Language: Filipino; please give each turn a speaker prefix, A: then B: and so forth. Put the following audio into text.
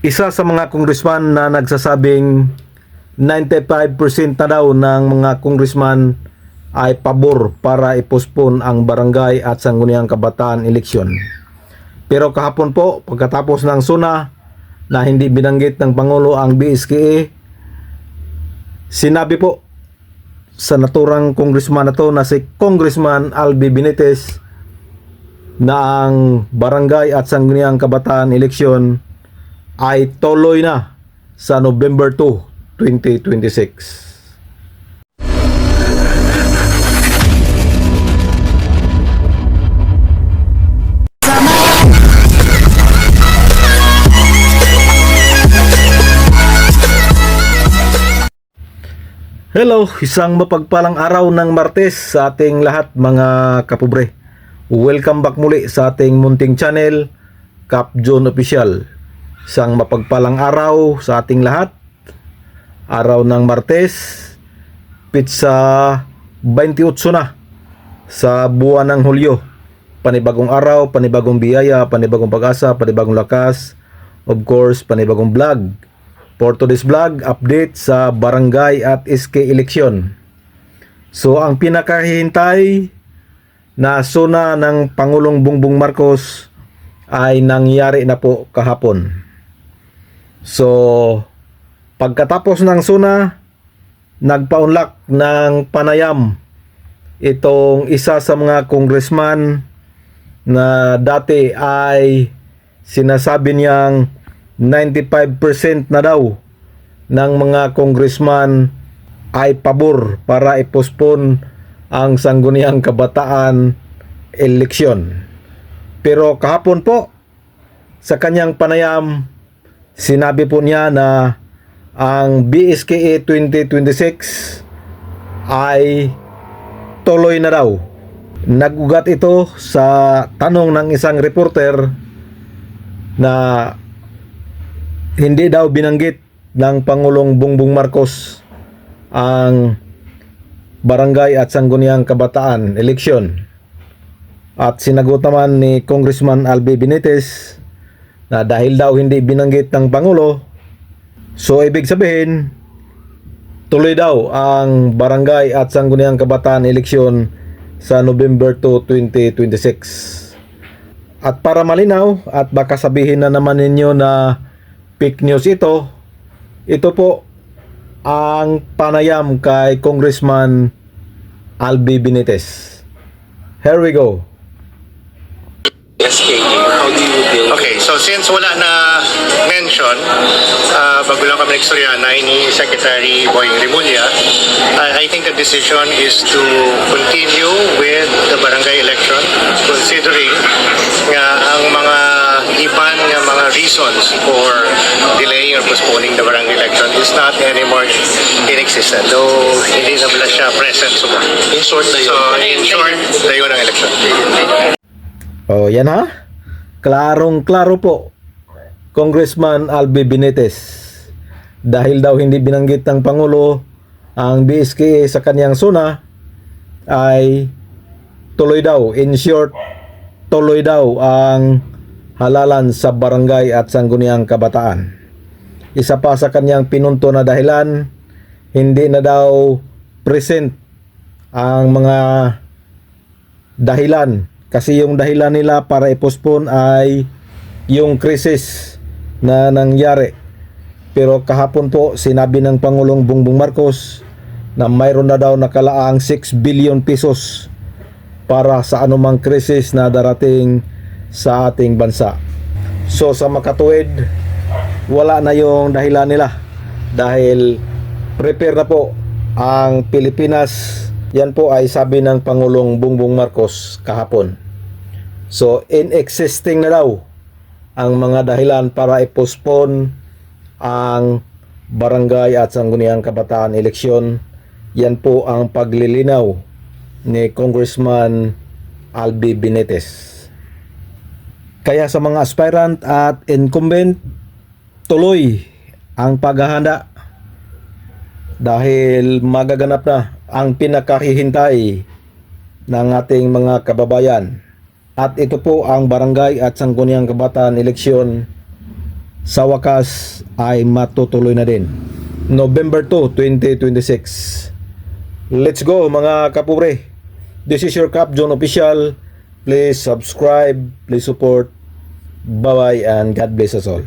A: Isa sa mga congressman na nagsasabing 95% na daw ng mga congressman ay pabor para ipospon ang barangay at sangguniang kabataan eleksyon. Pero kahapon po, pagkatapos ng SONA na hindi binanggit ng Pangulo ang BSKA, sinabi po sa naturang congressman na to na si Congressman Albi Benitez na ang barangay at sangguniang kabataan eleksyon ay tuloy na sa November 2, 2026. Hello, isang mapagpalang araw ng Martes sa ating lahat mga kapobre. Welcome back muli sa ating munting channel, Cap John Official. Isang mapagpalang araw sa ating lahat. Araw ng Martes, pizza 28 na sa buwan ng Hulyo. Panibagong araw, panibagong biyaya, panibagong pag-asa, panibagong lakas. Of course, panibagong vlog. For today's vlog, update sa barangay at SK election. So, ang pinakahihintay na SONA ng Pangulong Bongbong Marcos ay nangyari na po kahapon. So, pagkatapos ng SONA, nagpaunlak ng panayam itong isa sa mga congressman na dati ay sinasabi niyang 95% na daw ng mga congressman ay pabor para ipospon ang sangguniang kabataan eleksyon. Pero kahapon po, sa kanyang panayam, sinabi po niya na ang BSKA 2026 ay tuloy na daw. Nagugat ito sa tanong ng isang reporter na hindi daw binanggit ng Pangulong Bongbong Marcos ang barangay at sangguniang kabataan eleksyon. At sinagot naman ni Congressman Albi Benitez na dahil daw hindi binanggit ng Pangulo, so ibig sabihin tuloy daw ang barangay at sangguniang kabataan eleksyon sa November 2, 2026. At para malinaw at baka sabihin na naman ninyo na fake news ito po ang panayam kay Congressman Albi Benitez. Here we go.
B: Okay, so since wala na mention, bago lang kami nagstoryana ni Secretary Boying Rimulya, I think the decision is to continue with the barangay election, considering nga ang mga iban nga mga reasons for delaying or postponing the barangay election is not anymore in existence. Though hindi na pala siya present. So in short, dayon ang election.
A: Oh, yan ha? Klarong-klaro po, Congressman Albi Benitez. Dahil daw hindi binanggit ng Pangulo ang BSKA sa kanyang SONA, ay tuloy daw, in short, tuloy daw ang halalan sa barangay at sangguniang kabataan. Isa pa sa kanyang pinunto na dahilan, hindi na daw present ang mga dahilan. Kasi yung dahilan nila para i-postpone ay yung krisis na nangyari. Pero kahapon po, sinabi ng Pangulong Bongbong Marcos na mayroon na daw nakalaang 6 billion pesos para sa anumang krisis na darating sa ating bansa. So sa makatuwid, wala na yung dahilan nila. Dahil prepare na po ang Pilipinas. Yan po ay sabi ng Pangulong Bongbong Marcos kahapon. So, in-existing na daw ang mga dahilan para i-postpone ang barangay at sangguniang kabataan eleksyon. Yan po ang paglilinaw ni Congressman Albi Benitez. Kaya sa mga aspirant at incumbent, tuloy ang paghahanda dahil magaganap na ang pinakahihintay ng ating mga kababayan. At ito po ang barangay at sangguniang kabataan eleksyon sa wakas ay matutuloy na din. November 2, 2026. Let's go mga kapobre. This is your Cap John Official. Please subscribe, please support. Bye-bye and God bless us all.